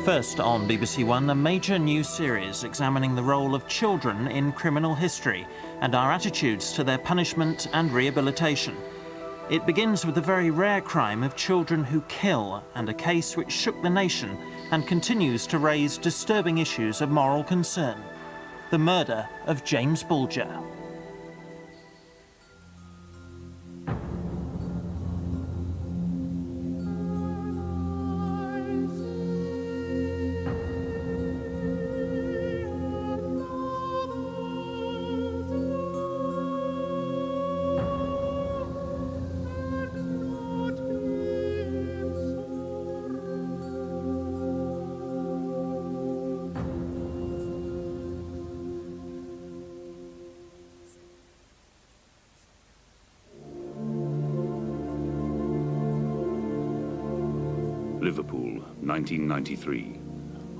First on BBC One, a major new series examining the role of children in criminal history and our attitudes to their punishment and rehabilitation. It begins with the very rare crime of children who kill, and a case which shook the nation and continues to raise disturbing issues of moral concern. The murder of James Bulger. Liverpool, 1993.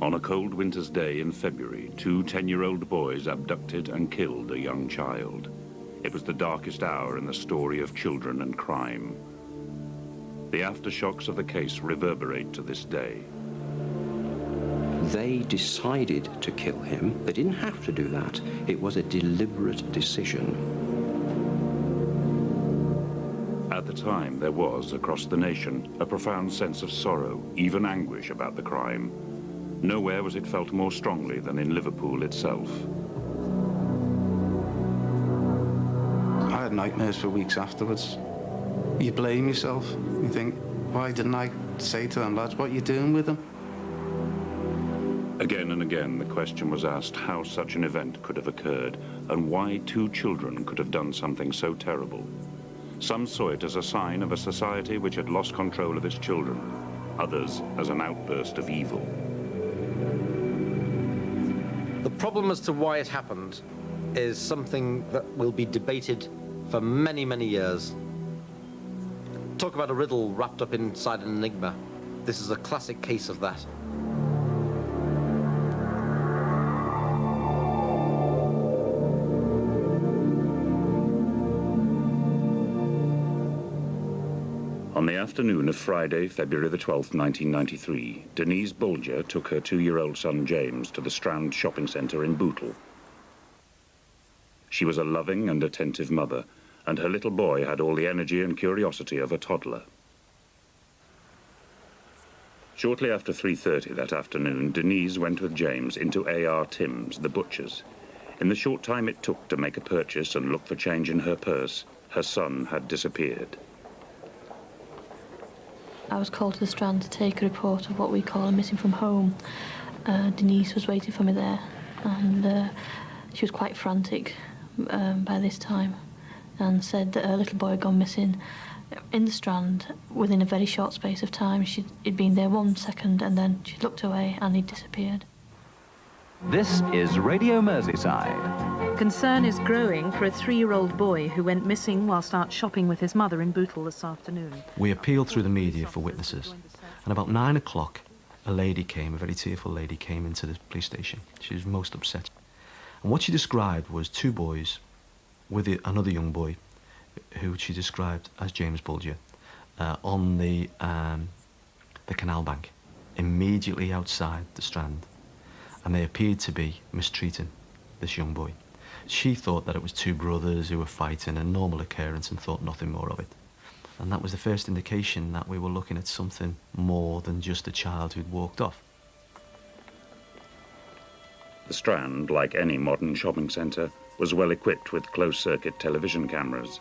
On a cold winter's day in February, two 10-year-old boys abducted and killed a young child. It was the darkest hour in the story of children and crime. The aftershocks of the case reverberate to this day. They decided to kill him. They didn't have to do that. It was a deliberate decision. At the time, there was, across the nation, a profound sense of sorrow, even anguish about the crime. Nowhere was it felt more strongly than in Liverpool itself. I had nightmares for weeks afterwards. You blame yourself. You think, why didn't I say to them, lads, what are you doing with them? Again and again, the question was asked how such an event could have occurred and why two children could have done something so terrible. Some saw it as a sign of a society which had lost control of its children, others as an outburst of evil. The problem as to why it happened is something that will be debated for many, many years. Talk about a riddle wrapped up inside an enigma. This is a classic case of that. On the afternoon of Friday, February the 12th, 1993, Denise Bulger took her 2-year-old son James to the Strand Shopping Centre in Bootle. She was a loving and attentive mother, and her little boy had all the energy and curiosity of a toddler. Shortly after 3:30 that afternoon, Denise went with James into A.R. Tim's, the butcher's. In the short time it took to make a purchase and look for change in her purse, her son had disappeared. I was called to the Strand to take a report of what we call a missing from home. Denise was waiting for me there, and she was quite frantic by this time, and said that her little boy had gone missing in the Strand within a very short space of time. He'd been there 1 second, and then she looked away and he'd disappeared. This is Radio Merseyside. Concern is growing for a 3-year-old boy who went missing whilst out shopping with his mother in Bootle this afternoon. We appealed through the media for witnesses, and about 9 o'clock, a very tearful lady came into the police station. She was most upset. And what she described was 2 boys with another young boy, who she described as James Bulger, on the canal bank, immediately outside the Strand. And they appeared to be mistreating this young boy. She thought that it was 2 brothers who were fighting, a normal occurrence, and thought nothing more of it. And that was the first indication that we were looking at something more than just a child who'd walked off. The Strand, like any modern shopping centre, was well equipped with closed-circuit television cameras.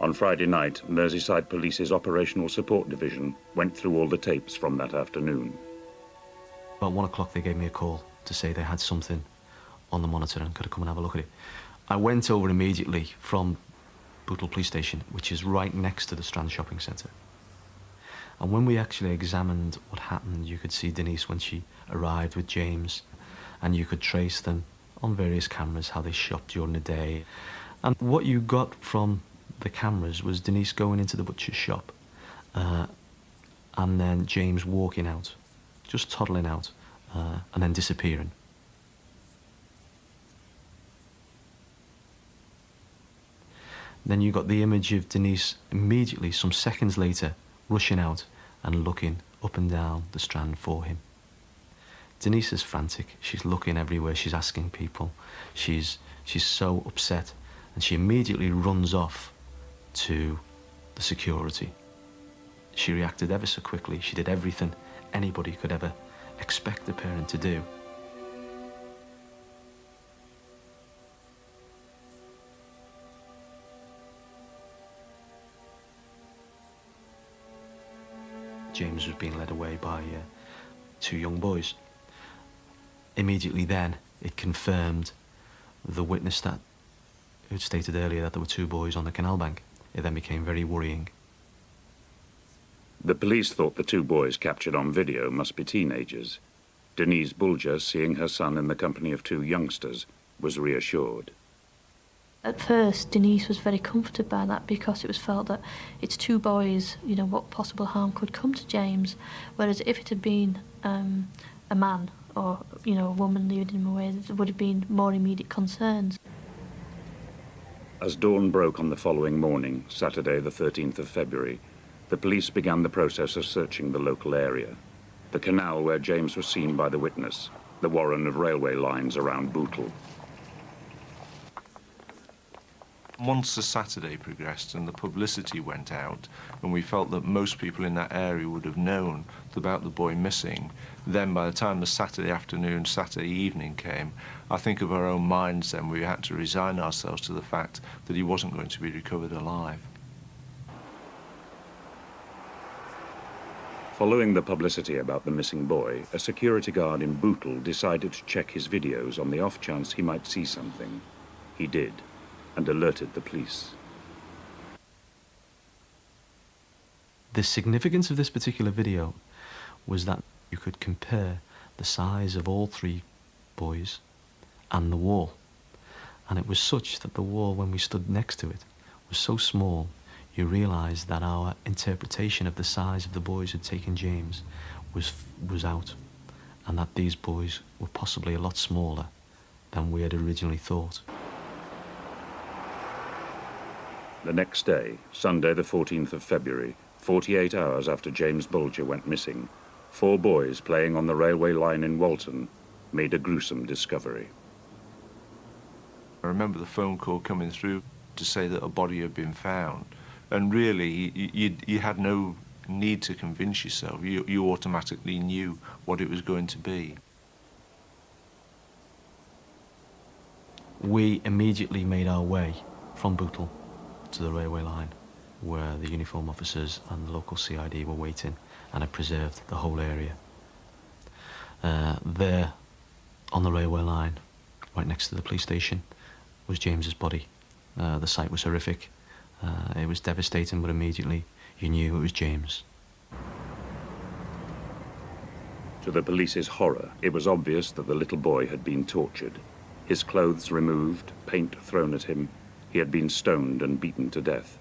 On Friday night, Merseyside Police's Operational Support Division went through all the tapes from that afternoon. About 1 o'clock they gave me a call to say they had something on the monitor and could I come and have a look at it. I went over immediately from Bootle Police Station, which is right next to the Strand Shopping Centre. And when we actually examined what happened, you could see Denise when she arrived with James, and you could trace them on various cameras, how they shopped during the day. And what you got from the cameras was Denise going into the butcher's shop, and then James walking out, just toddling out, and then disappearing. Then you got the image of Denise immediately, some seconds later, rushing out and looking up and down the Strand for him. Denise is frantic. She's looking everywhere. She's asking people. She's so upset, and she immediately runs off to the security. She reacted ever so quickly. She did everything anybody could ever expect a parent to do. James was being led away by two young boys. Immediately then, it confirmed the witness that had stated earlier that there were two boys on the canal bank. It then became very worrying. The police thought the two boys captured on video must be teenagers. Denise Bulger, seeing her son in the company of two youngsters, was reassured. At first, Denise was very comforted by that because it was felt that it's two boys, you know, what possible harm could come to James. Whereas if it had been a man or, you know, a woman leading him away, there would have been more immediate concerns. As dawn broke on the following morning, Saturday the 13th of February, the police began the process of searching the local area. The canal where James was seen by the witness, the warren of railway lines around Bootle. Once the Saturday progressed and the publicity went out, and we felt that most people in that area would have known about the boy missing, then by the time the Saturday afternoon, Saturday evening came, I think of our own minds then we had to resign ourselves to the fact that he wasn't going to be recovered alive. Following the publicity about the missing boy, a security guard in Bootle decided to check his videos on the off chance he might see something. He did, and alerted the police. The significance of this particular video was that you could compare the size of all three boys and the wall. And it was such that the wall, when we stood next to it, was so small, you realised that our interpretation of the size of the boys who had taken James was out, and that these boys were possibly a lot smaller than we had originally thought. The next day, Sunday the 14th of February, 48 hours after James Bulger went missing, 4 boys playing on the railway line in Walton made a gruesome discovery. I remember the phone call coming through to say that a body had been found, and really you had no need to convince yourself. You automatically knew what it was going to be. We immediately made our way from Bootle to the railway line, where the uniform officers and the local CID were waiting and had preserved the whole area. There, on the railway line, right next to the police station, was James's body. The sight was horrific. It was devastating, but immediately you knew it was James. To the police's horror, it was obvious that the little boy had been tortured. His clothes removed, paint thrown at him. He had been stoned and beaten to death.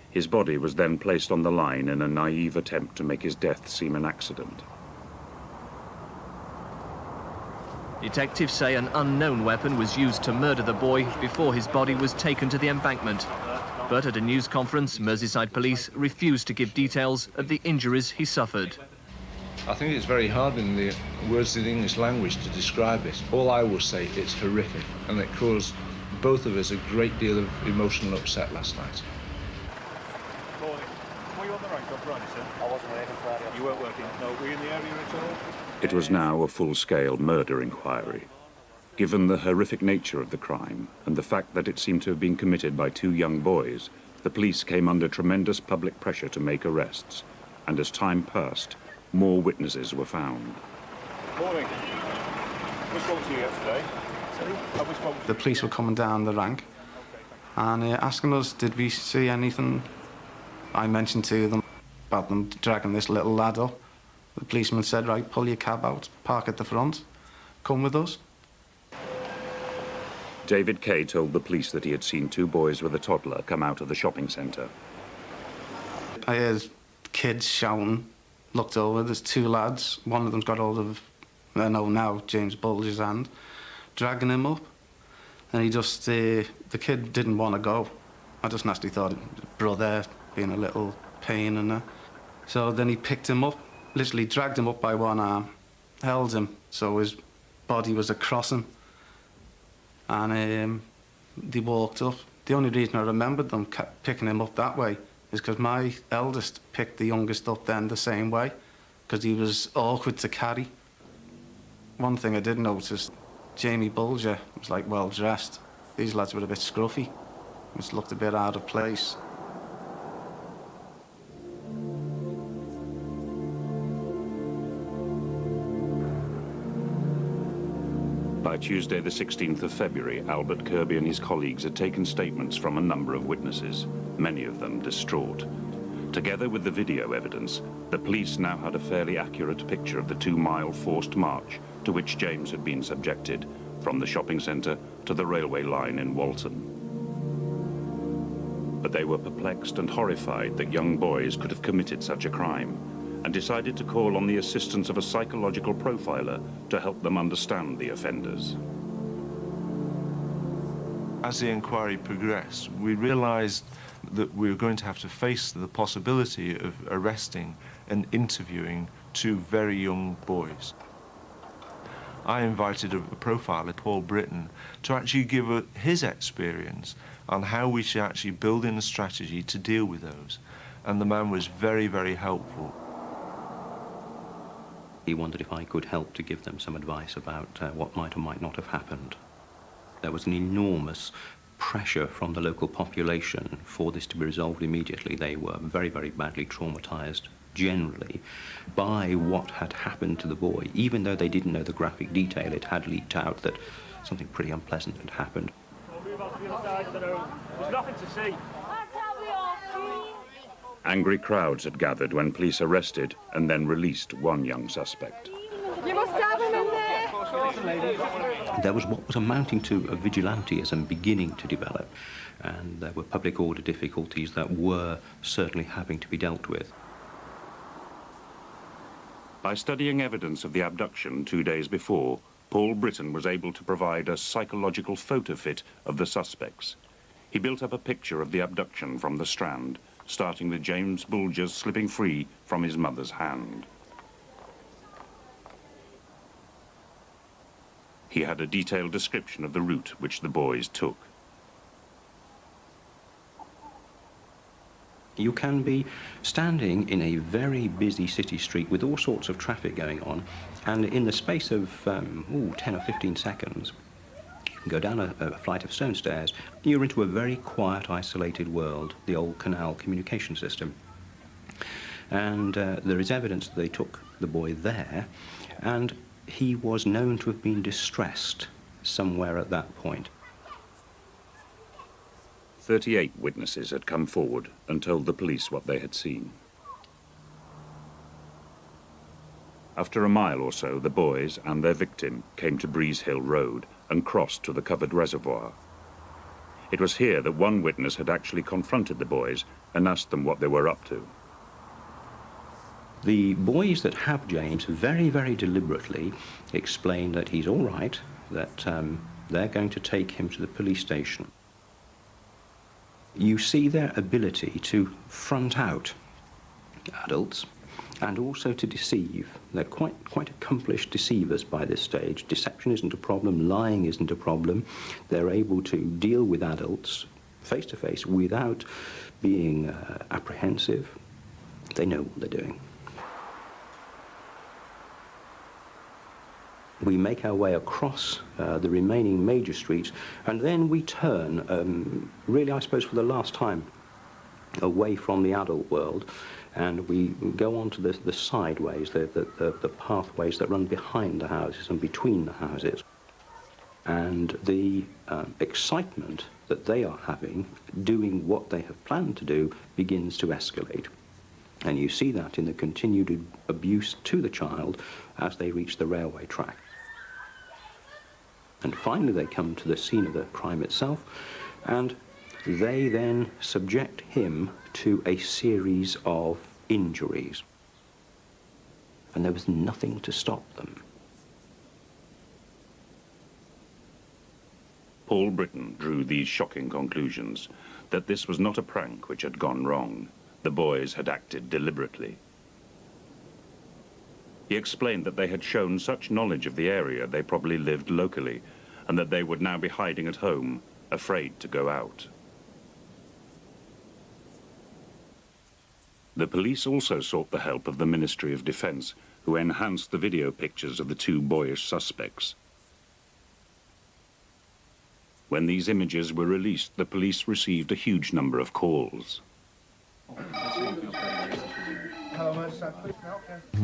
His body was then placed on the line in a naive attempt to make his death seem an accident. Detectives say an unknown weapon was used to murder the boy before his body was taken to the embankment. But at a news conference, Merseyside police refused to give details of the injuries he suffered. I think it's very hard in the words of the English language to describe it. All I will say, it's horrific, and it caused both of us a great deal of emotional upset last night. Morning. Were you on the right on Friday, sir? I wasn't working Friday. You weren't working? No. Were you in the area at all? It was now a full-scale murder inquiry. Given the horrific nature of the crime and the fact that it seemed to have been committed by 2 young boys, the police came under tremendous public pressure to make arrests, and as time passed, more witnesses were found. Morning. We spoke to you yesterday. The police were coming down the rank and asking us, did we see anything? I mentioned to them about them dragging this little lad up. The policeman said, right, pull your cab out, park at the front, come with us. David Kay told the police that he had seen 2 boys with a toddler come out of the shopping centre. I heard kids shouting, looked over, there's 2 lads, one of them's got hold of, I know now, James Bulger's hand, dragging him up, and he just, the kid didn't want to go. I just naturally thought, brother, being a little pain and that. So then he picked him up, literally dragged him up by one arm, held him so his body was across him, and they walked up. The only reason I remembered them picking him up that way is because my eldest picked the youngest up then the same way, because he was awkward to carry. One thing I did notice, Jamie Bulger was like well dressed. These lads were a bit scruffy, which looked a bit out of place. By Tuesday, the 16th of February, Albert Kirkby and his colleagues had taken statements from a number of witnesses, many of them distraught. Together with the video evidence, the police now had a fairly accurate picture of the 2-mile forced march to which James had been subjected, from the shopping centre to the railway line in Walton. But they were perplexed and horrified that young boys could have committed such a crime, and decided to call on the assistance of a psychological profiler to help them understand the offenders. As the inquiry progressed, we realised that we were going to have to face the possibility of arresting and interviewing 2 very young boys. I invited a profiler, Paul Britton, to actually give his experience on how we should actually build in a strategy to deal with those. And the man was very, very helpful. He wondered if I could help to give them some advice about what might or might not have happened. There was an enormous pressure from the local population for this to be resolved immediately. They were very, very badly traumatised, generally, by what had happened to the boy. Even though they didn't know the graphic detail, it had leaked out that something pretty unpleasant had happened. There's nothing to see. Angry crowds had gathered when police arrested and then released one young suspect. You must have him in there. There was what was amounting to a vigilantism beginning to develop, and there were public order difficulties that were certainly having to be dealt with. By studying evidence of the abduction 2 days before, Paul Britton was able to provide a psychological photo fit of the suspects. He built up a picture of the abduction from the Strand, starting with James Bulger's slipping free from his mother's hand. He had a detailed description of the route which the boys took. You can be standing in a very busy city street with all sorts of traffic going on, and in the space of 10 or 15 seconds, you can go down a flight of stone stairs. You're into a very quiet, isolated world, the old canal communication system. And there is evidence that they took the boy there, and he was known to have been distressed somewhere at that point. 38 witnesses had come forward and told the police what they had seen. After a mile or so, the boys and their victim came to Breeze Hill Road and crossed to the covered reservoir. It was here that one witness had actually confronted the boys and asked them what they were up to. The boys that have James very, very deliberately explain that he's all right, that they're going to take him to the police station. You see their ability to front out adults and also to deceive. They're quite accomplished deceivers by this stage. Deception isn't a problem, lying isn't a problem. They're able to deal with adults face to face without being apprehensive. They know what they're doing. We make our way across the remaining major streets, and then we turn, really I suppose for the last time, away from the adult world, and we go on to the sideways, the pathways that run behind the houses and between the houses. And the excitement that they are having, doing what they have planned to do, begins to escalate. And you see that in the continued abuse to the child as they reach the railway track. And finally they come to the scene of the crime itself, and they then subject him to a series of injuries. And there was nothing to stop them. Paul Britton drew these shocking conclusions, that this was not a prank which had gone wrong. The boys had acted deliberately. He explained that they had shown such knowledge of the area they probably lived locally, and that they would now be hiding at home, afraid to go out. The police also sought the help of the Ministry of Defence, who enhanced the video pictures of the two boyish suspects. When these images were released, the police received a huge number of calls.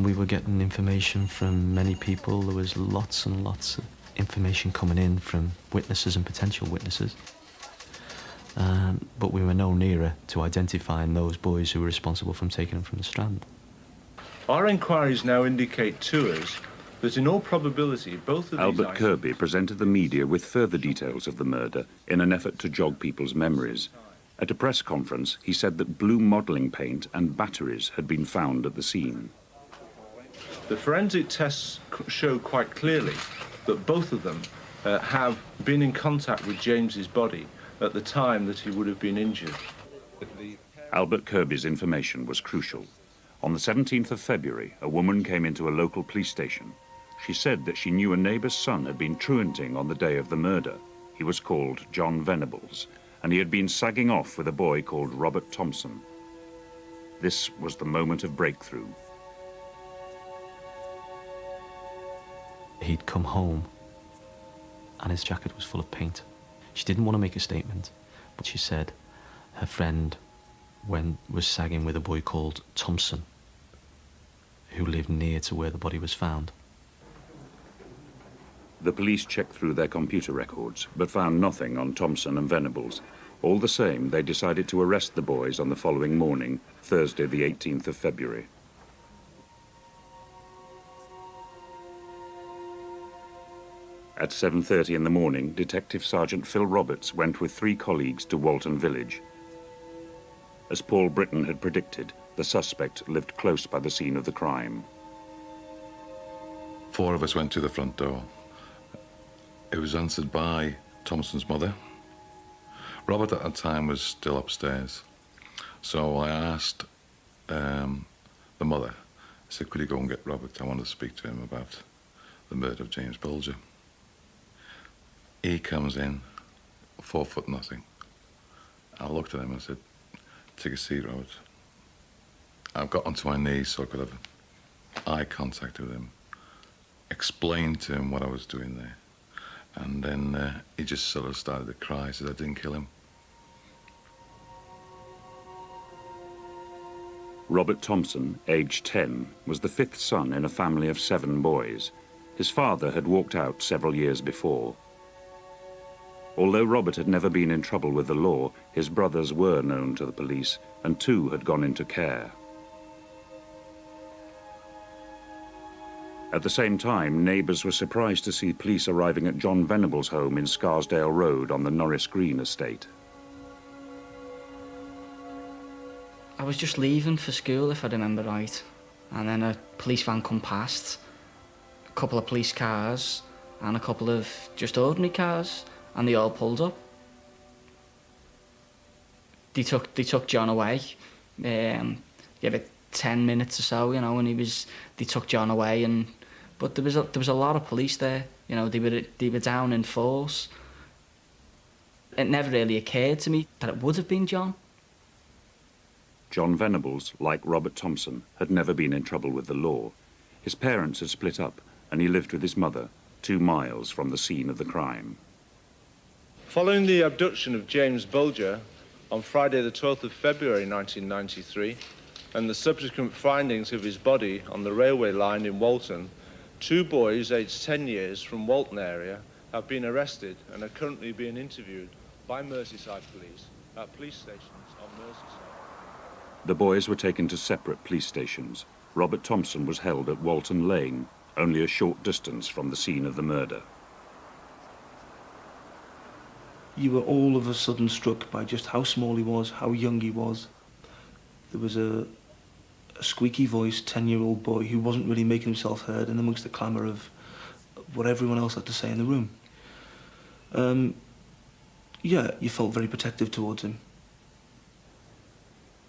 We were getting information from many people. There was lots and lots of information coming in from witnesses and potential witnesses. But we were no nearer to identifying those boys who were responsible for taking them from the Strand. Our inquiries now indicate to us that in all probability both of these Albert Kirkby presented the media with further details of the murder in an effort to jog people's memories. At a press conference, he said that blue modelling paint and batteries had been found at the scene. The forensic tests show quite clearly that both of them have been in contact with James's body at the time that he would have been injured. Albert Kirkby's information was crucial. On the 17th of February, a woman came into a local police station. She said that she knew a neighbour's son had been truanting on the day of the murder. He was called Jon Venables, and he had been sagging off with a boy called Robert Thompson. This was the moment of breakthrough. He'd come home, and his jacket was full of paint. She didn't want to make a statement, but she said her friend was sagging with a boy called Thompson, who lived near to where the body was found. The police checked through their computer records, but found nothing on Thompson and Venables. All the same, they decided to arrest the boys on the following morning, Thursday the 18th of February. At 7:30 in the morning, Detective Sergeant Phil Roberts went with 3 colleagues to Walton village. As Paul Britton had predicted, the suspect lived close by the scene of the crime. 4 of us went to the front door. It was answered by Thompson's mother. Robert at the time was still upstairs. So I asked the mother, I said, could you go and get Robert? I want to speak to him about the murder of James Bulger. He comes in, 4 foot nothing. I looked at him and said, take a seat, Robert. I got onto my knees so I could have eye contact with him, explained to him what I was doing there. And then he just sort of started to cry, said I didn't kill him. Robert Thompson, aged 10, was the 5th son in a family of 7 boys. His father had walked out several years before. Although Robert had never been in trouble with the law, his brothers were known to the police, and 2 had gone into care. At the same time, neighbours were surprised to see police arriving at Jon Venables' home in Scarsdale Road on the Norris Green estate. I was just leaving for school, if I remember right, and then a police van come past, a couple of police cars, and a couple of just ordinary cars, and they all pulled up. They took John away. Gave it 10 minutes or so, you know, and they took John away, but there was a lot of police there, you know. They were down in force. It never really occurred to me that it would have been John. Jon Venables, like Robert Thompson, had never been in trouble with the law. His parents had split up, and he lived with his mother, 2 miles from the scene of the crime. Following the abduction of James Bulger on Friday the 12th of February 1993, and the subsequent findings of his body on the railway line in Walton, 2 boys aged 10 years from Walton area have been arrested and are currently being interviewed by Merseyside police at police stations on Merseyside. The boys were taken to separate police stations. Robert Thompson was held at Walton Lane, only a short distance from the scene of the murder. You were all of a sudden struck by just how small he was, how young he was. There was a squeaky voiced 10-year-old boy who wasn't really making himself heard in amongst the clamour of what everyone else had to say in the room. Yeah, you felt very protective towards him.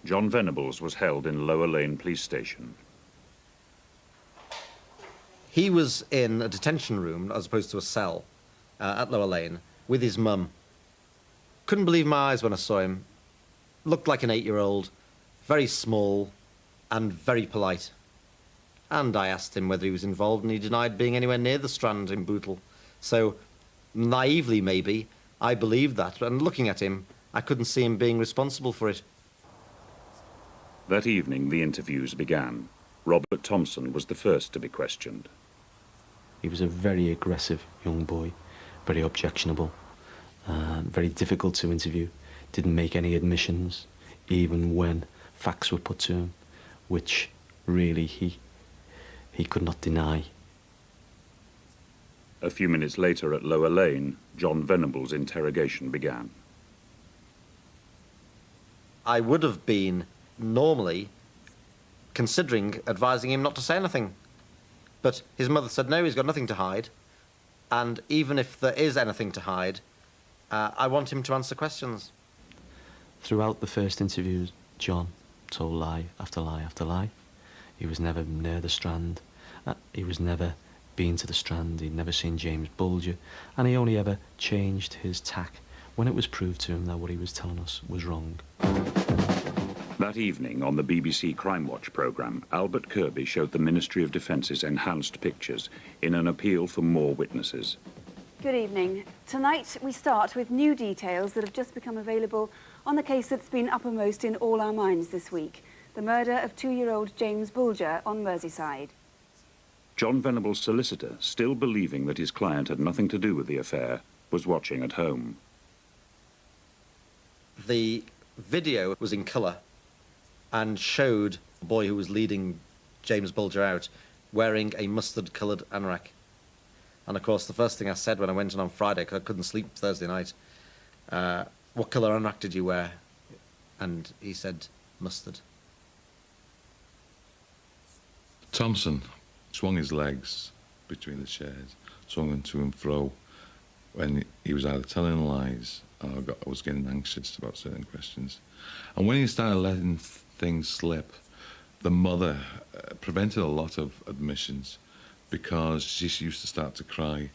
Jon Venables was held in Lower Lane Police Station. He was in a detention room, as opposed to a cell, at Lower Lane, with his mum. Couldn't believe my eyes when I saw him. Looked like an 8-year-old, very small and very polite. And I asked him whether he was involved, and he denied being anywhere near the Strand in Bootle. So, naively maybe, I believed that, and looking at him, I couldn't see him being responsible for it. That evening, the interviews began. Robert Thompson was the first to be questioned. He was a very aggressive young boy, very objectionable, very difficult to interview, didn't make any admissions, even when facts were put to him, which really he could not deny. A few minutes later at Lower Lane, Jon Venables' interrogation began. I would have been, normally, considering advising him not to say anything. But his mother said, no, he's got nothing to hide. And even if there is anything to hide, I want him to answer questions. Throughout the first interviews, John told lie after lie after lie. He was never near the Strand. He was never been to the Strand. He'd never seen James Bulger. And he only ever changed his tack when it was proved to him that what he was telling us was wrong. That evening, on the BBC Crime Watch programme, Albert Kirkby showed the Ministry of Defence's enhanced pictures in an appeal for more witnesses. Good evening. Tonight we start with new details that have just become available on the case that's been uppermost in all our minds this week, the murder of 2-year-old James Bulger on Merseyside. Jon Venables' solicitor, still believing that his client had nothing to do with the affair, was watching at home. The video was in colour and showed the boy who was leading James Bulger out wearing a mustard-coloured anorak. And of course, the first thing I said when I went in on Friday, because I couldn't sleep Thursday night, what colour anorak did you wear? And he said, mustard. Thompson swung his legs between the chairs, swung them to and fro when he was either telling lies or I was getting anxious about certain questions. And when he started letting things slip, the mother prevented a lot of admissions because she used to start to cry.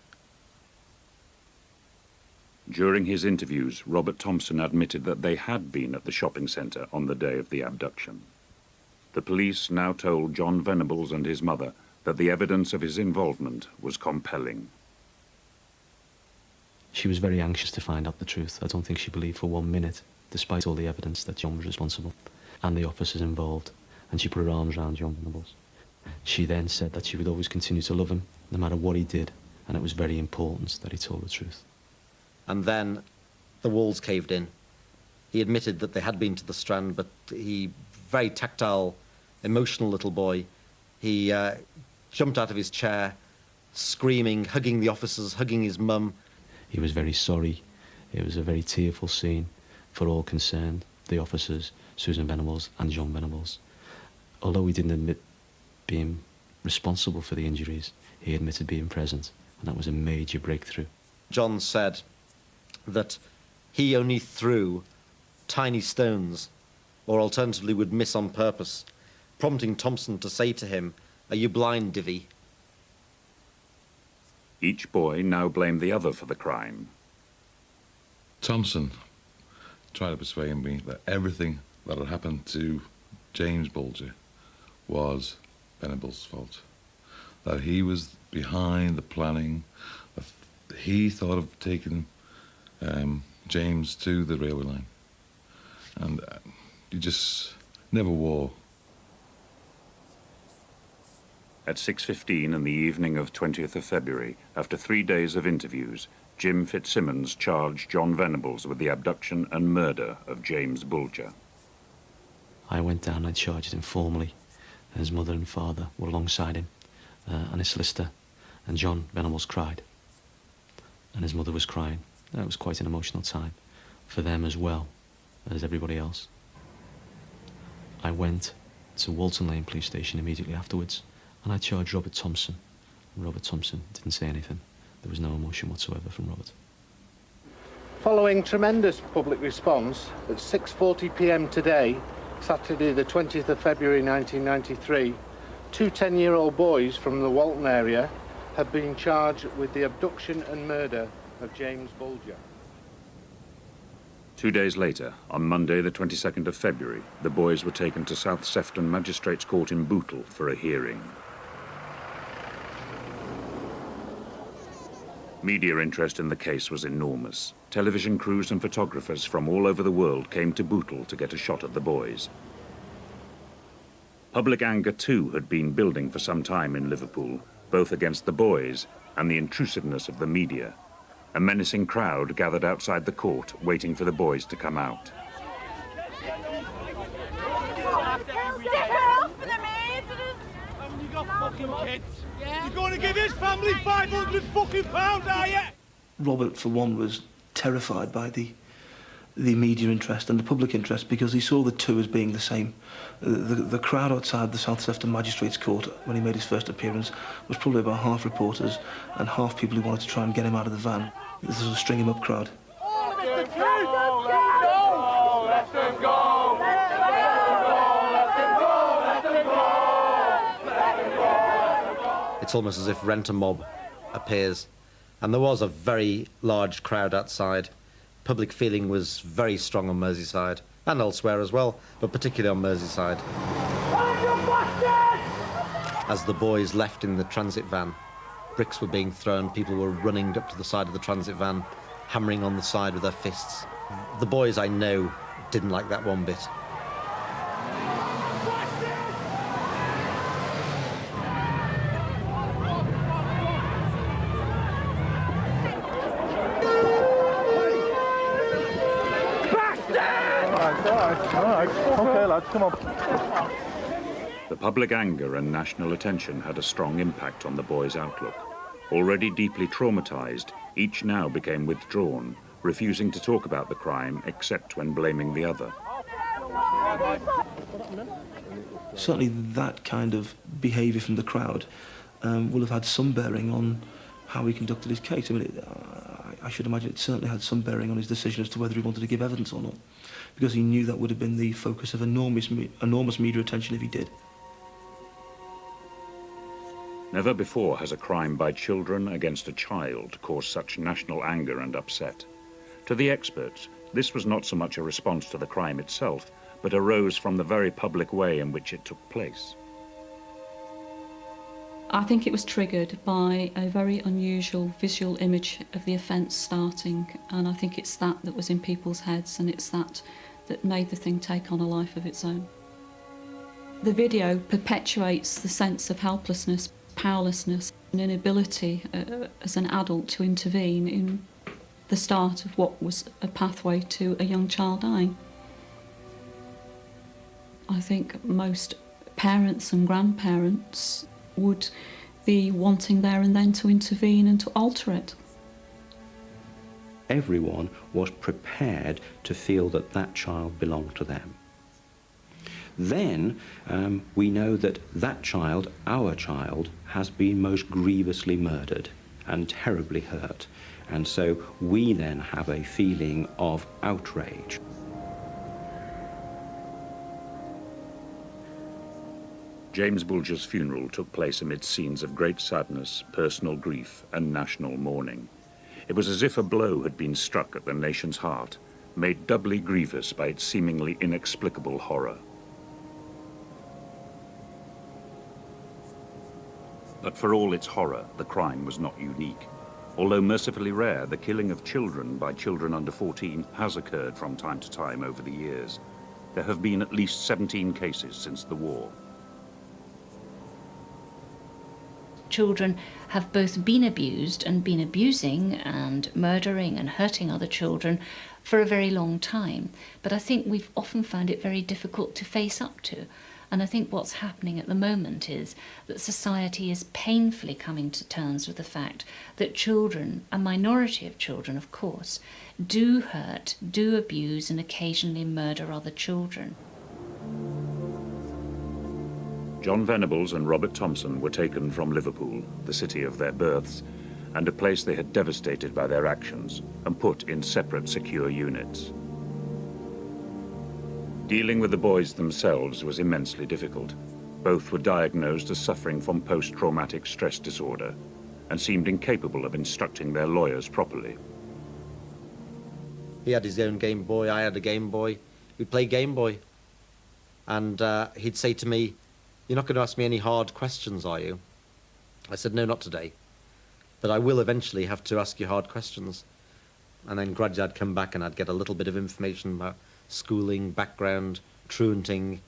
During his interviews, Robert Thompson admitted that they had been at the shopping centre on the day of the abduction. The police now told Jon Venables and his mother that the evidence of his involvement was compelling. She was very anxious to find out the truth. I don't think she believed for 1 minute, despite all the evidence, that John was responsible and the officers involved, and she put her arms around Jon Venables. She then said that she would always continue to love him, no matter what he did, and it was very important that he told the truth. And then the walls caved in. He admitted that they had been to the Strand, but he, very tactile, emotional little boy, he jumped out of his chair, screaming, hugging the officers, hugging his mum. He was very sorry. It was a very tearful scene for all concerned, the officers, Susan Venables and Jon Venables. Although he didn't admit being responsible for the injuries, he admitted being present, and that was a major breakthrough. John said that he only threw tiny stones, or alternatively would miss on purpose, prompting Thompson to say to him, "Are you blind, divvy?" Each boy now blamed the other for the crime. Thompson tried to persuade me that everything that had happened to James Bulger was Venables' fault. That he was behind the planning. He thought of taking James to the railway line. And he just never wore. At 6:15 in the evening of 20th of February, after 3 days of interviews, Jim Fitzsimmons charged Jon Venables with the abduction and murder of James Bulger. I went down and I charged him formally. His mother and father were alongside him, and his solicitor, and Jon Venables cried. And his mother was crying. It was quite an emotional time for them as well as everybody else. I went to Walton Lane police station immediately afterwards, and I charged Robert Thompson. Robert Thompson didn't say anything. There was no emotion whatsoever from Robert. Following tremendous public response, at 6:40 p.m. today, Saturday the 20th of February 1993, Two 10-year-old boys from the Walton area have been charged with the abduction and murder of James Bulger. 2 days later, on Monday the 22nd of February, the boys were taken to South Sefton Magistrates Court in Bootle for a hearing. Media interest in the case was enormous. Television crews and photographers from all over the world came to Bootle to get a shot at the boys. Public anger too had been building for some time in Liverpool, both against the boys and the intrusiveness of the media. A menacing crowd gathered outside the court, waiting for the boys to come out. You're going to give his family £500 are you? Robert, for one, was terrified by the media interest and the public interest because he saw the two as being the same. The crowd outside the South Sefton Magistrates Court when he made his first appearance was probably about half reporters and half people who wanted to try and get him out of the van. This was a string him up crowd. It's almost as if Rent a Mob appears, and there was a very large crowd outside. Public feeling was very strong on Merseyside, and elsewhere as well, but particularly on Merseyside. As the boys left in the transit van, bricks were being thrown, people were running up to the side of the transit van, hammering on the side with their fists. The boys, I know, didn't like that one bit. Okay, lads, come on. The public anger and national attention had a strong impact on the boys' outlook. Already deeply traumatized, each now became withdrawn, refusing to talk about the crime except when blaming the other. Certainly that kind of behaviour from the crowd will have had some bearing on how he conducted his case. I mean, I should imagine it certainly had some bearing on his decision as to whether he wanted to give evidence or not, because he knew that would have been the focus of enormous media attention if he did. Never before has a crime by children against a child caused such national anger and upset. To the experts, this was not so much a response to the crime itself, but arose from the very public way in which it took place. I think it was triggered by a very unusual visual image of the offence starting, and I think it's that was in people's heads, and it's that made the thing take on a life of its own. The video perpetuates the sense of helplessness, powerlessness, and inability as an adult to intervene in the start of what was a pathway to a young child dying. I think most parents and grandparents would be wanting there and then to intervene and to alter it. Everyone was prepared to feel that that child belonged to them. Then we know that that child, our child, has been most grievously murdered and terribly hurt. And so we then have a feeling of outrage. James Bulger's funeral took place amid scenes of great sadness, personal grief, and national mourning. It was as if a blow had been struck at the nation's heart, made doubly grievous by its seemingly inexplicable horror. But for all its horror, the crime was not unique. Although mercifully rare, the killing of children by children under 14 has occurred from time to time over the years. There have been at least 17 cases since the war. Children have both been abused and been abusing and murdering and hurting other children for a very long time. But I think we've often found it very difficult to face up to. And I think what's happening at the moment is that society is painfully coming to terms with the fact that children, a minority of children of course, do hurt, do abuse and occasionally murder other children. Jon Venables and Robert Thompson were taken from Liverpool, the city of their births, and a place they had devastated by their actions, and put in separate secure units. Dealing with the boys themselves was immensely difficult. Both were diagnosed as suffering from post-traumatic stress disorder and seemed incapable of instructing their lawyers properly. He had his own Game Boy, I had a Game Boy. We'd play Game Boy. And he'd say to me, "You're not going to ask me any hard questions, are you?" I said, "No, not today. But I will eventually have to ask you hard questions." And then gradually I'd come back and I'd get a little bit of information about schooling, background, truanting,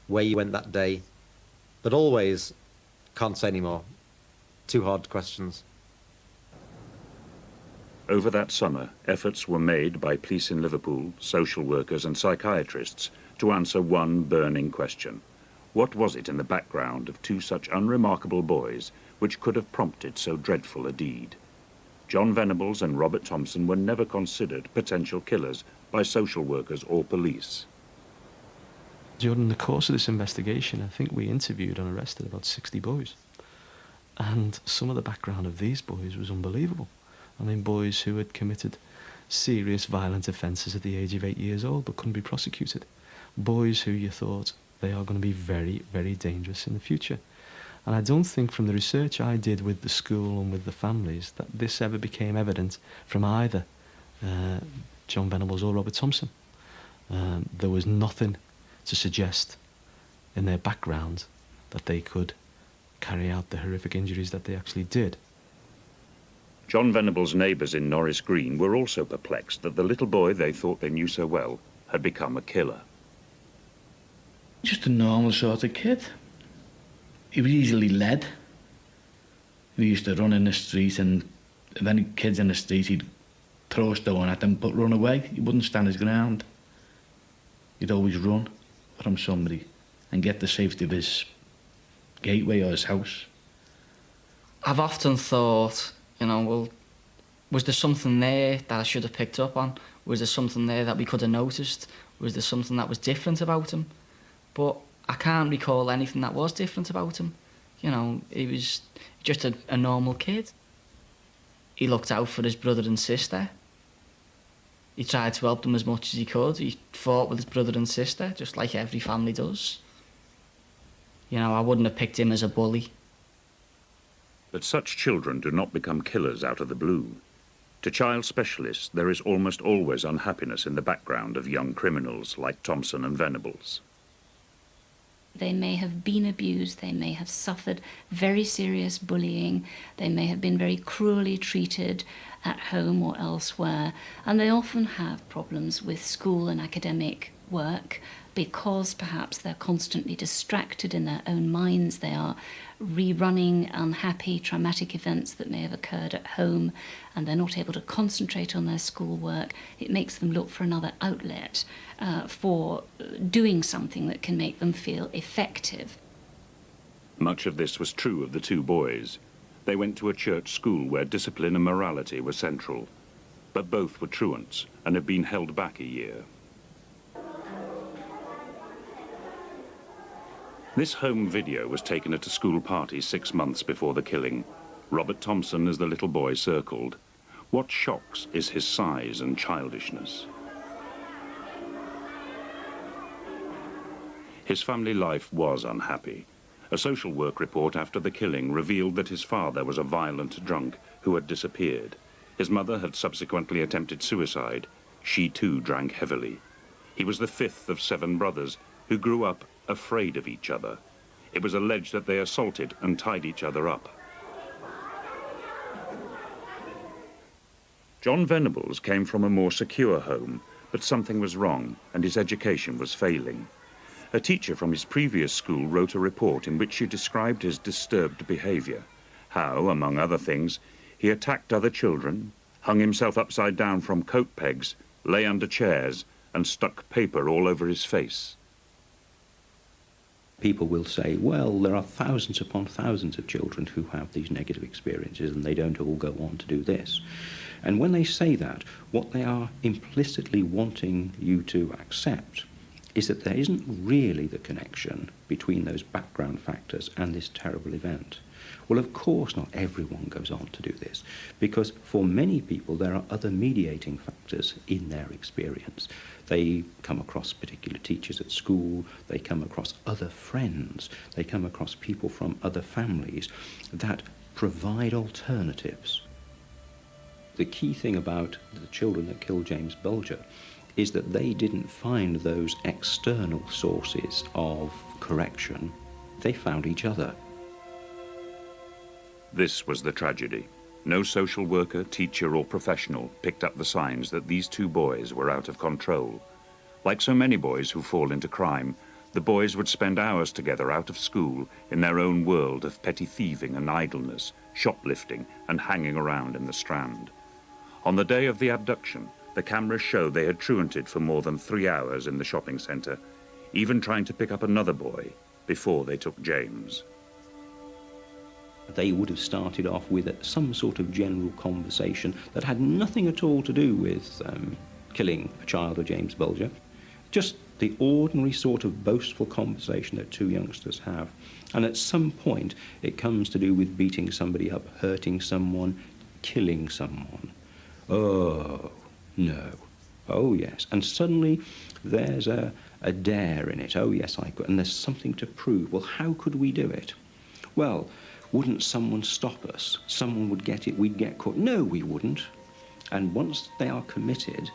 where you went that day. But always, can't say any more. Too hard questions. Over that summer, efforts were made by police in Liverpool, social workers and psychiatrists to answer one burning question. What was it in the background of two such unremarkable boys which could have prompted so dreadful a deed? Jon Venables and Robert Thompson were never considered potential killers by social workers or police. During the course of this investigation, I think we interviewed and arrested about 60 boys. And some of the background of these boys was unbelievable. I mean, boys who had committed serious violent offences at the age of 8 years old but couldn't be prosecuted. Boys who you thought they are going to be very, very dangerous in the future. And I don't think from the research I did with the school and with the families that this ever became evident from either Jon Venables or Robert Thompson. There was nothing to suggest in their background that they could carry out the horrific injuries that they actually did. Jon Venables' neighbours in Norris Green were also perplexed that the little boy they thought they knew so well had become a killer. Just a normal sort of kid. He was easily led. We used to run in the street, and if any kids in the street, he'd throw a stone at them but run away. He wouldn't stand his ground. He'd always run from somebody and get the safety of his gateway or his house. I've often thought, you know, well, was there something there that I should have picked up on? Was there something there that we could have noticed? Was there something that was different about him? But I can't recall anything that was different about him. You know, he was just a normal kid. He looked out for his brother and sister. He tried to help them as much as he could. He fought with his brother and sister, just like every family does. You know, I wouldn't have picked him as a bully. But such children do not become killers out of the blue. To child specialists, there is almost always unhappiness in the background of young criminals like Thompson and Venables. They may have been abused, they may have suffered very serious bullying, they may have been very cruelly treated at home or elsewhere, and they often have problems with school and academic work because perhaps they're constantly distracted in their own minds. They are rerunning unhappy, traumatic events that may have occurred at home, and they're not able to concentrate on their schoolwork. It makes them look for another outlet for doing something that can make them feel effective. Much of this was true of the two boys. They went to a church school where discipline and morality were central, but both were truants and had been held back a year. This home video was taken at a school party 6 months before the killing. Robert Thompson is the little boy circled. What shocks is his size and childishness. His family life was unhappy. A social work report after the killing revealed that his father was a violent drunk who had disappeared. His mother had subsequently attempted suicide. She too drank heavily. He was the fifth of 7 brothers who grew up afraid of each other. It was alleged that they assaulted and tied each other up. Jon Venables came from a more secure home, but something was wrong and his education was failing. A teacher from his previous school wrote a report in which she described his disturbed behaviour, how, among other things, he attacked other children, hung himself upside down from coat pegs, lay under chairs, and stuck paper all over his face. People will say, well, there are thousands upon thousands of children who have these negative experiences and they don't all go on to do this. And when they say that, what they are implicitly wanting you to accept is that there isn't really the connection between those background factors and this terrible event. Well, of course not everyone goes on to do this, because for many people there are other mediating factors in their experience. They come across particular teachers at school, they come across other friends, they come across people from other families that provide alternatives. The key thing about the children that killed James Bulger is that they didn't find those external sources of correction, they found each other. This was the tragedy. No social worker, teacher or professional picked up the signs that these two boys were out of control. Like so many boys who fall into crime, the boys would spend hours together out of school in their own world of petty thieving and idleness, shoplifting and hanging around in the Strand. On the day of the abduction, the cameras showed they had truanted for more than 3 hours in the shopping centre, even trying to pick up another boy before they took James. They would have started off with some sort of general conversation that had nothing at all to do with killing a child of James Bulger. Just the ordinary sort of boastful conversation that two youngsters have. And at some point it comes to do with beating somebody up, hurting someone, killing someone. Oh, no. Oh, yes. And suddenly there's a dare in it. Oh, yes, I could. And there's something to prove. Well, how could we do it? Well, wouldn't someone stop us? Someone would get it, we'd get caught. No, we wouldn't. And once they are committed,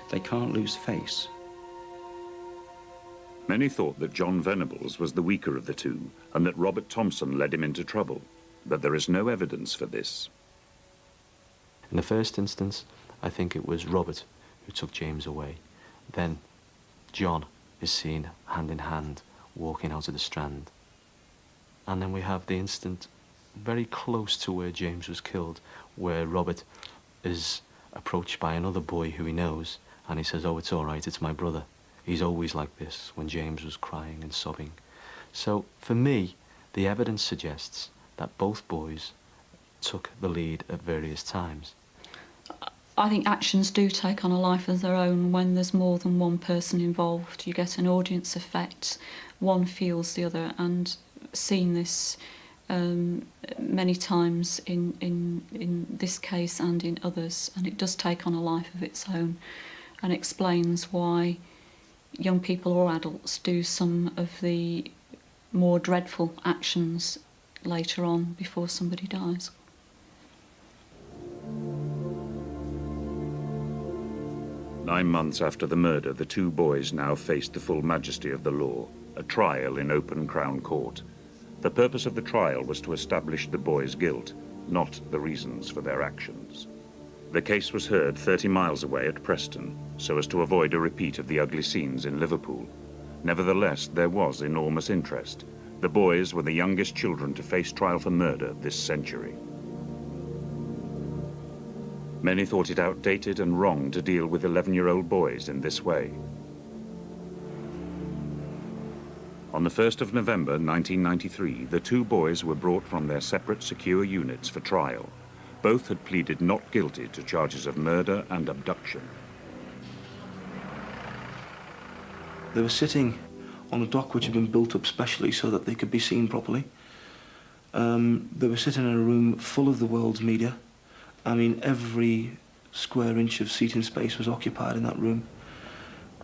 they can't lose face. Many thought that Jon Venables was the weaker of the two and that Robert Thompson led him into trouble, but there is no evidence for this. In the first instance, I think it was Robert who took James away. Then John is seen hand in hand walking out of the Strand. And then we have the incident very close to where James was killed, where Robert is approached by another boy who he knows, and he says, "Oh, it's all right, it's my brother. He's always like this," when James was crying and sobbing. So, for me, the evidence suggests that both boys took the lead at various times. I think actions do take on a life of their own when there's more than one person involved. You get an audience effect, one feels the other, and seen this many times in this case and in others, and it does take on a life of its own and explains why young people or adults do some of the more dreadful actions later on before somebody dies. Nine months after the murder, the two boys now faced the full majesty of the law, a trial in open Crown Court. The purpose of the trial was to establish the boys' guilt, not the reasons for their actions. The case was heard 30 miles away at Preston, so as to avoid a repeat of the ugly scenes in Liverpool. Nevertheless, there was enormous interest. The boys were the youngest children to face trial for murder this century. Many thought it outdated and wrong to deal with 11-year-old boys in this way. On the 1st of November 1993, the two boys were brought from their separate secure units for trial. Both had pleaded not guilty to charges of murder and abduction. They were sitting on a dock which had been built up specially so that they could be seen properly. They were sitting in a room full of the world's media. I mean, every square inch of seating space was occupied in that room.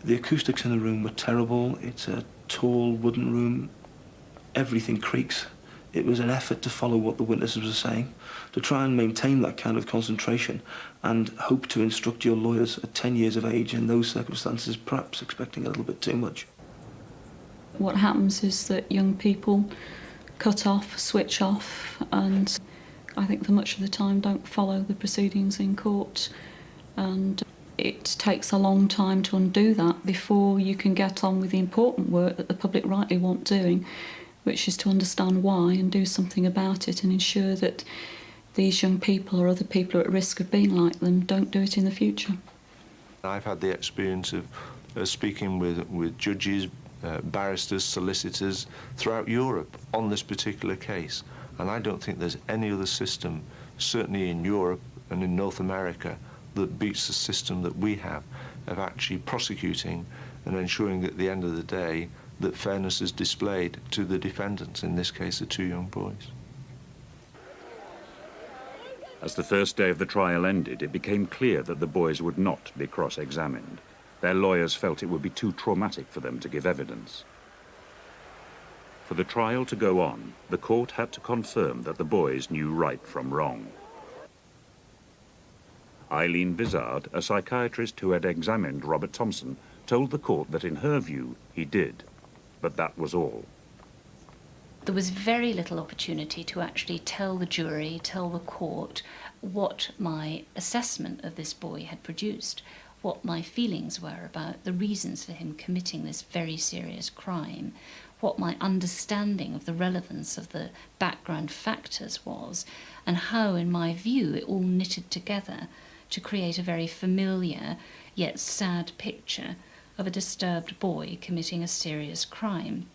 The acoustics in the room were terrible. It's a tall wooden room. Everything creaks. It was an effort to follow what the witnesses were saying, to try and maintain that kind of concentration and hope to instruct your lawyers at 10 years of age in those circumstances, perhaps expecting a little bit too much. What happens is that young people cut off, switch off, and I think for much of the time don't follow the proceedings in court, and it takes a long time to undo that before you can get on with the important work that the public rightly want doing, which is to understand why and do something about it and ensure that these young people or other people who are at risk of being like them don't do it in the future. I've had the experience of speaking with judges, barristers, solicitors throughout Europe on this particular case, and I don't think there's any other system, certainly in Europe and in North America, that beats the system that we have of actually prosecuting and ensuring at the end of the day that fairness is displayed to the defendants, in this case the two young boys. As the first day of the trial ended, it became clear that the boys would not be cross-examined. Their lawyers felt it would be too traumatic for them to give evidence. For the trial to go on, the court had to confirm that the boys knew right from wrong. Eileen Vizard, a psychiatrist who had examined Robert Thompson, told the court that in her view he did, but that was all. There was very little opportunity to actually tell the jury, tell the court, what my assessment of this boy had produced, what my feelings were about the reasons for him committing this very serious crime, what my understanding of the relevance of the background factors was, and how, in my view, it all knitted together to create a very familiar yet sad picture of a disturbed boy committing a serious crime.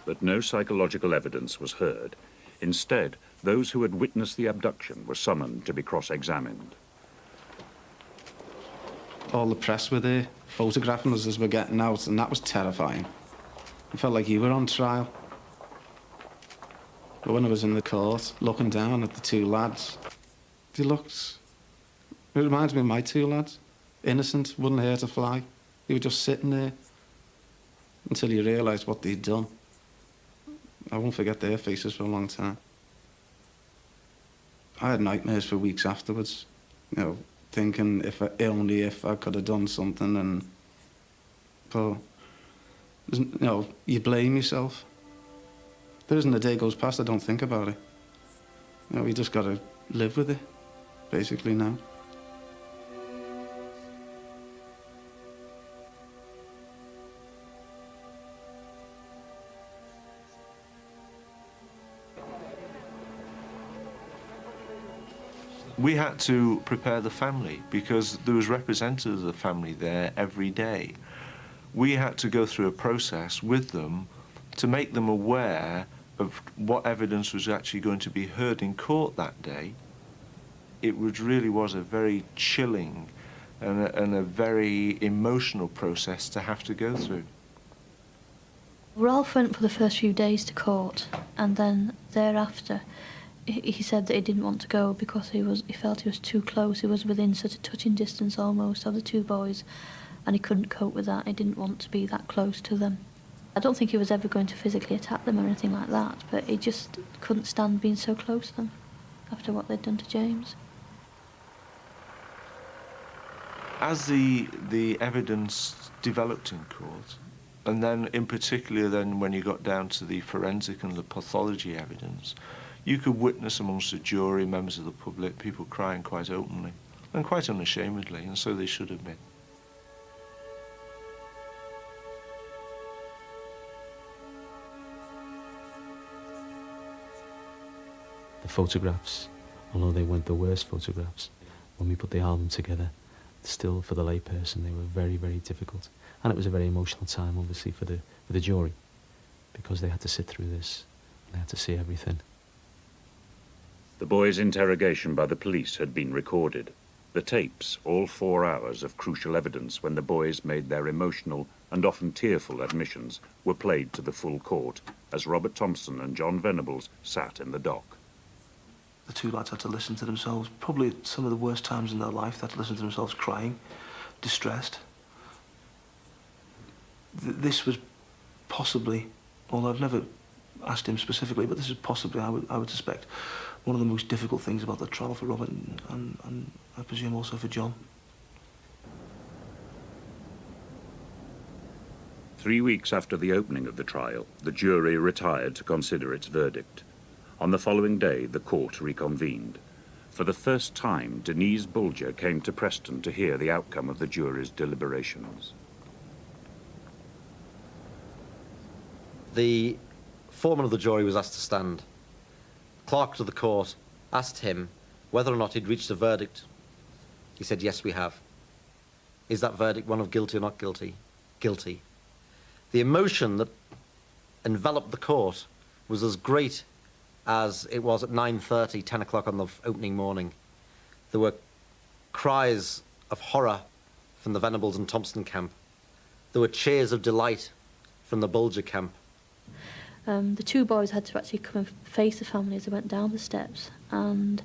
But no psychological evidence was heard. Instead, those who had witnessed the abduction were summoned to be cross-examined. All the press were there, photographing us as we're getting out, and that was terrifying. It felt like you were on trial. But when I was in the court, looking down at the two lads, they looked... It reminds me of my two lads. Innocent, wouldn't hurt a fly. They were just sitting there until you realised what they'd done. I won't forget their faces for a long time. I had nightmares for weeks afterwards, you know, thinking only if I could have done something, but you know, you blame yourself. There isn't a day goes past I don't think about it. You know, you just got to live with it, basically, now. We had to prepare the family because there was representatives of the family there every day. We had to go through a process with them to make them aware of what evidence was actually going to be heard in court that day. It really was a very chilling and a very emotional process to have to go through. Ralph went for the first few days to court, and then thereafter he said that he didn't want to go because he felt he was too close. He was within sort of touching distance almost of the two boys, and he couldn't cope with that. He didn't want to be that close to them. I don't think he was ever going to physically attack them or anything like that, but he just couldn't stand being so close to them after what they'd done to James. As the evidence developed in court, and then in particular then when you got down to the forensic and the pathology evidence, you could witness amongst the jury, members of the public, people crying quite openly and quite unashamedly, and so they should have been. The photographs, although they weren't the worst photographs, when we put the album together, still for the layperson they were very, very difficult. And it was a very emotional time, obviously, for the jury, because they had to sit through this, and they had to see everything. The boys' interrogation by the police had been recorded. The tapes, all 4 hours of crucial evidence when the boys made their emotional and often tearful admissions, were played to the full court as Robert Thompson and Jon Venables sat in the dock. The two lads had to listen to themselves, probably at some of the worst times in their life. They had to listen to themselves crying, distressed. This was possibly, although I've never asked him specifically, but this is possibly, I would suspect, one of the most difficult things about the trial for Robert and I presume also for Jon. 3 weeks after the opening of the trial, the jury retired to consider its verdict. On the following day, the court reconvened. For the first time, Denise Bulger came to Preston to hear the outcome of the jury's deliberations. The foreman of the jury was asked to stand. Clerk to the court asked him whether or not he'd reached a verdict. He said, yes, we have. Is that verdict one of guilty or not guilty? Guilty. The emotion that enveloped the court was as great as it was at 9:30, 10 o'clock on the opening morning. There were cries of horror, from the Venables and Thompson camp. There were cheers of delight from the Bulger camp. The two boys had to actually come and face the family as they went down the steps, and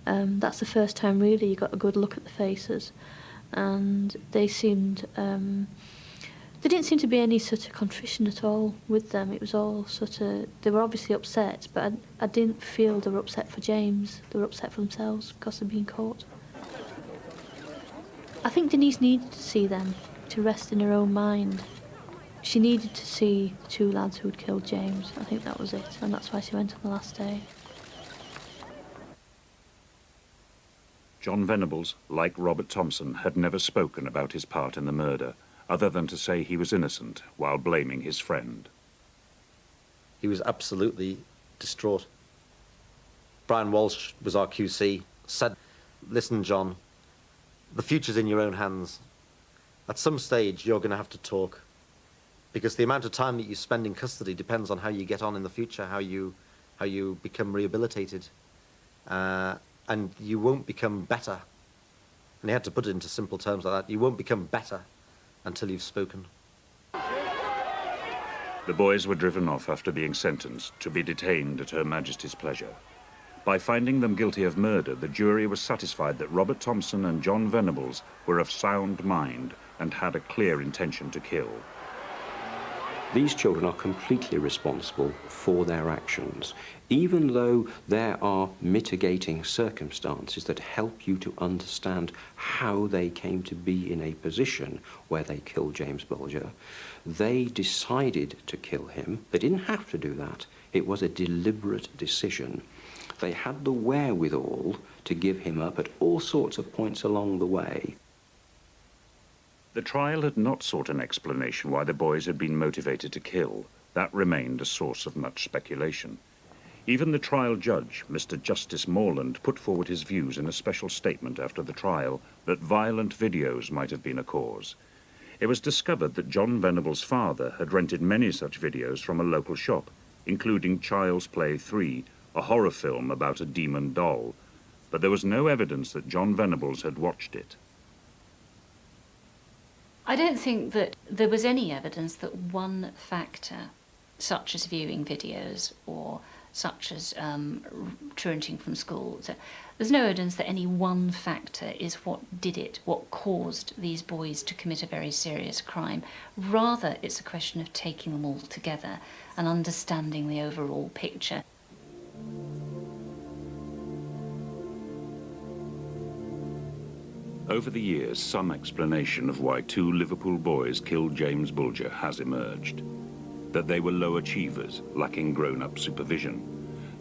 that's the first time really you got a good look at the faces, and they seemed there didn't seem to be any sort of contrition at all with them. It was all sort of, they were obviously upset, but I didn't feel they were upset for James. They were upset for themselves because they'd been caught. I think Denise needed to see them to rest in her own mind. She needed to see the two lads who'd killed James. I think that was it, and that's why she went on the last day. Jon Venables, like Robert Thompson, had never spoken about his part in the murder, other than to say he was innocent while blaming his friend. He was absolutely distraught. Brian Walsh was our QC, said, "Listen, John, the future's in your own hands. At some stage, you're going to have to talk, because the amount of time that you spend in custody depends on how you get on in the future, how you become rehabilitated, and you won't become better." And he had to put it into simple terms like that. You won't become better until you've spoken. The boys were driven off after being sentenced to be detained at Her Majesty's pleasure. By finding them guilty of murder, the jury was satisfied that Robert Thompson and Jon Venables were of sound mind and had a clear intention to kill. These children are completely responsible for their actions, even though there are mitigating circumstances that help you to understand how they came to be in a position where they killed James Bulger. They decided to kill him. They didn't have to do that. It was a deliberate decision. They had the wherewithal to give him up at all sorts of points along the way. The trial had not sought an explanation why the boys had been motivated to kill. That remained a source of much speculation. Even the trial judge, Mr. Justice Morland, put forward his views in a special statement after the trial that violent videos might have been a cause. It was discovered that Jon Venables' father had rented many such videos from a local shop, including Child's Play 3, a horror film about a demon doll, but there was no evidence that Jon Venables had watched it. I don't think that there was any evidence that one factor, such as viewing videos or such as truanting from school, there's no evidence that any one factor is what did it, what caused these boys to commit a very serious crime. Rather, it's a question of taking them all together and understanding the overall picture. Over the years, some explanation of why two Liverpool boys killed James Bulger has emerged. That they were low achievers, lacking grown-up supervision.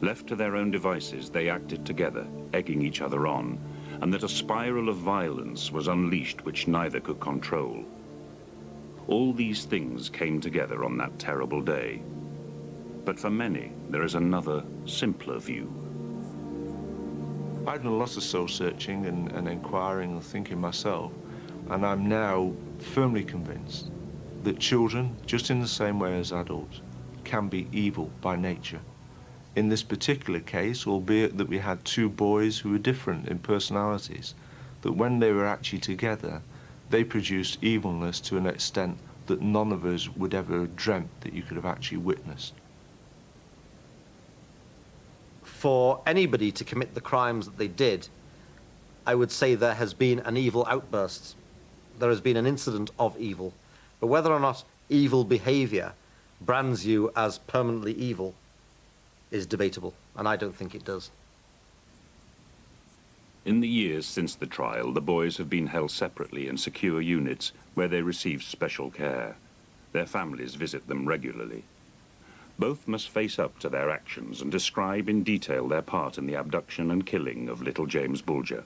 Left to their own devices, they acted together, egging each other on, and that a spiral of violence was unleashed which neither could control. All these things came together on that terrible day. But for many, there is another, simpler view. I've done lots of soul-searching and inquiring and thinking myself, and I'm now firmly convinced that children, just in the same way as adults, can be evil by nature. In this particular case, albeit that we had two boys who were different in personalities, that when they were actually together, they produced evilness to an extent that none of us would ever have dreamt that you could have actually witnessed. For anybody to commit the crimes that they did, I would say there has been an evil outburst. There has been an incident of evil. But whether or not evil behavior brands you as permanently evil is debatable, and I don't think it does. In the years since the trial, the boys have been held separately in secure units where they receive special care. Their families visit them regularly. Both must face up to their actions and describe in detail their part in the abduction and killing of little James Bulger.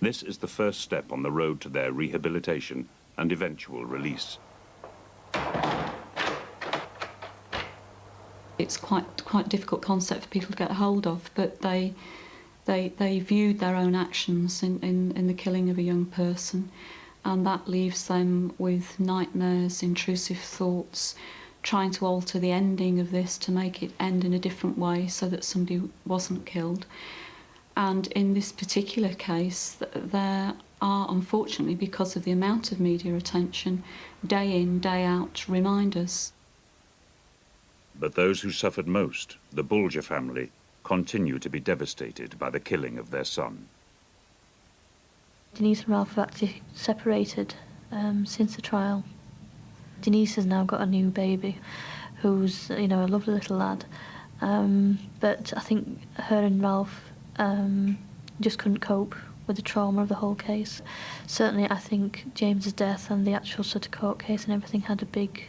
This is the first step on the road to their rehabilitation and eventual release. It's quite a difficult concept for people to get hold of, but they viewed their own actions in the killing of a young person, and that leaves them with nightmares, intrusive thoughts, trying to alter the ending of this to make it end in a different way so that somebody wasn't killed. And in this particular case, there are, unfortunately, because of the amount of media attention, day in, day out, reminders. But those who suffered most, the Bulger family, continue to be devastated by the killing of their son. Denise and Ralph have actually separated since the trial. Denise has now got a new baby who's, you know, a lovely little lad. But I think her and Ralph just couldn't cope with the trauma of the whole case. Certainly I think James's death and the actual sort of court case and everything had a big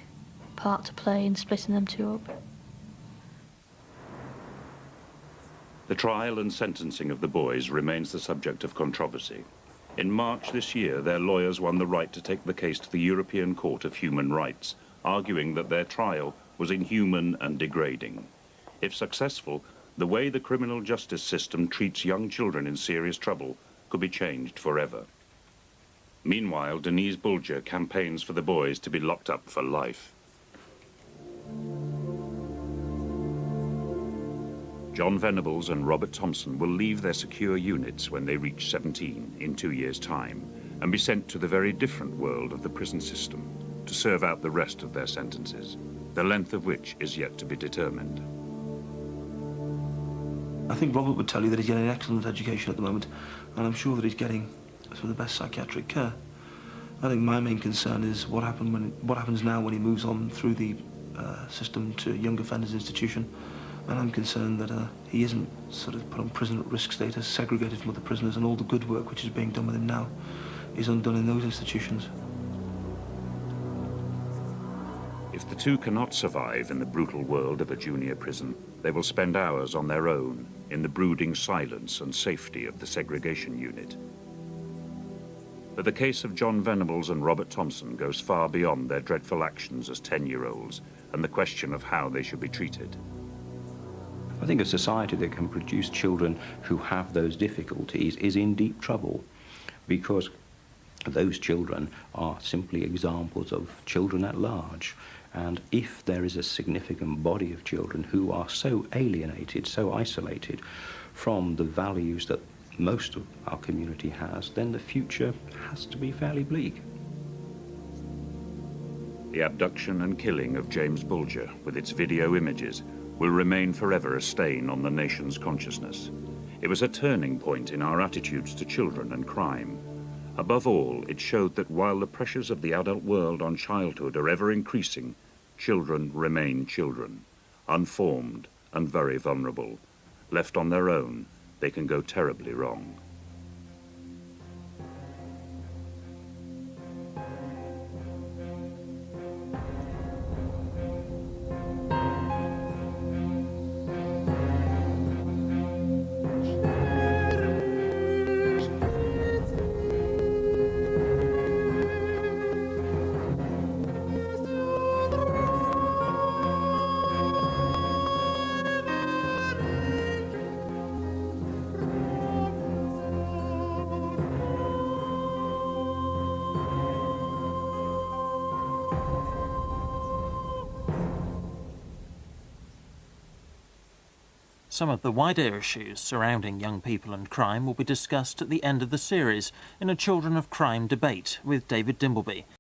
part to play in splitting them two up. The trial and sentencing of the boys remains the subject of controversy. In March this year, their lawyers won the right to take the case to the European Court of Human Rights, arguing that their trial was inhuman and degrading. If successful, the way the criminal justice system treats young children in serious trouble could be changed forever. Meanwhile, Denise Bulger campaigns for the boys to be locked up for life. Jon Venables and Robert Thompson will leave their secure units when they reach 17 in 2 years' time and be sent to the very different world of the prison system to serve out the rest of their sentences, the length of which is yet to be determined. I think Robert would tell you that he's getting an excellent education at the moment, and I'm sure that he's getting some of the best psychiatric care. I think my main concern is what happens now when he moves on through the system to young offenders institution. And I'm concerned that he isn't sort of put on prison at risk status, segregated from other prisoners, and all the good work which is being done with him now is undone in those institutions. If the two cannot survive in the brutal world of a junior prison, they will spend hours on their own in the brooding silence and safety of the segregation unit. But the case of Jon Venables and Robert Thompson goes far beyond their dreadful actions as 10-year-olds and the question of how they should be treated. I think a society that can produce children who have those difficulties is in deep trouble, because those children are simply examples of children at large. And if there is a significant body of children who are so alienated, so isolated from the values that most of our community has, then the future has to be fairly bleak. The abduction and killing of James Bulger, with its video images, will remain forever a stain on the nation's consciousness. It was a turning point in our attitudes to children and crime. Above all, it showed that while the pressures of the adult world on childhood are ever increasing, children remain children, unformed and very vulnerable. Left on their own, they can go terribly wrong. Some of the wider issues surrounding young people and crime will be discussed at the end of the series in a Children of Crime debate with David Dimbleby.